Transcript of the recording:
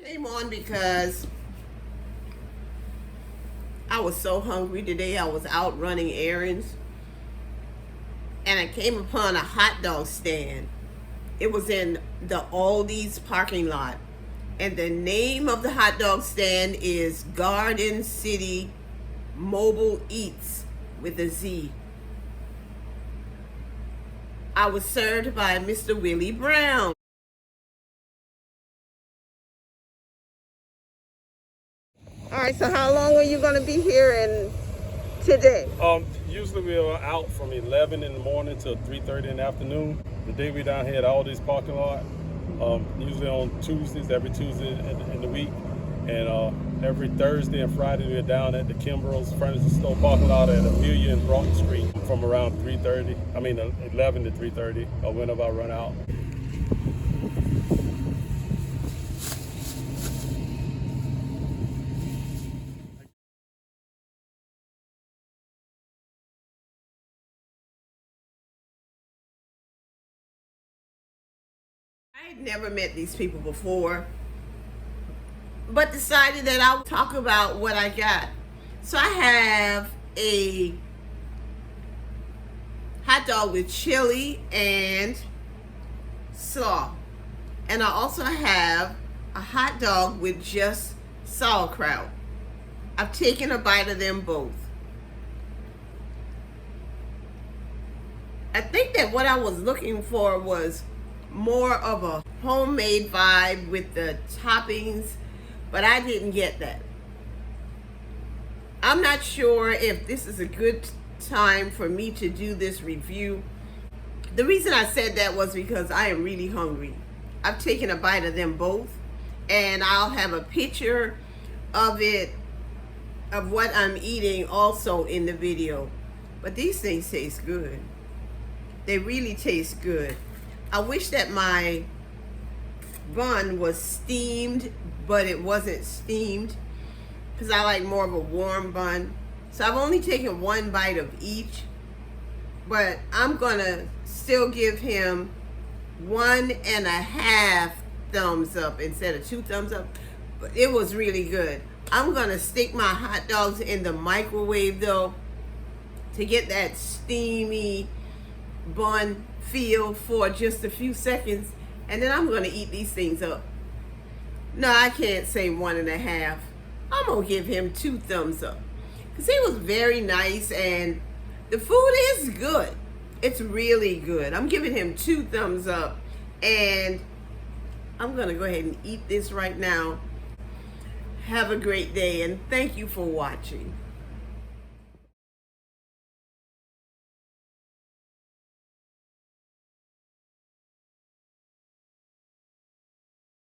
Came on because I was so hungry today. I was out running errands and I came upon a hot dog stand. It was in the Aldi's parking lot, and the name of the hot dog stand is Garden City Mobile Eats with a Z. I was served by Mr. Willie Brown. All right, so how long are you going to be here today? Usually we're out from 11 in the morning till 3:30 in the afternoon. The day we down here at Aldi's parking lot, usually on Tuesdays, every Tuesday in the week, and every Thursday and Friday we're down at the Kimbrell's Furniture Store parking lot at Amelia and Broughton Street from around 11 to 3:30, or whenever I run out. I had never met these people before, but decided that I would talk about what I got. So I have a hot dog with chili and slaw. And I also have a hot dog with just sauerkraut. I've taken a bite of them both. I think that what I was looking for was more of a homemade vibe with the toppings, but I didn't get that. I'm not sure if this is a good time for me to do this review. The reason I said that was because I am really hungry. I've taken a bite of them both, and I'll have a picture of it, of what I'm eating, also in the video. But these things taste good. They really taste good. I wish that my bun was steamed, but it wasn't steamed, because I like more of a warm bun. So I've only taken one bite of each, but I'm gonna still give him 1.5 thumbs up instead of 2 thumbs up. But it was really good. I'm gonna stick my hot dogs in the microwave though, to get that steamy bun feel for just a few seconds, and then I'm gonna eat these things up. No, I can't say 1.5. I'm gonna give him 2 thumbs up, because he was very nice and the food is good. It's really good. I'm giving him 2 thumbs up, and I'm gonna go ahead and eat this right now. Have a great day, and thank you for watching.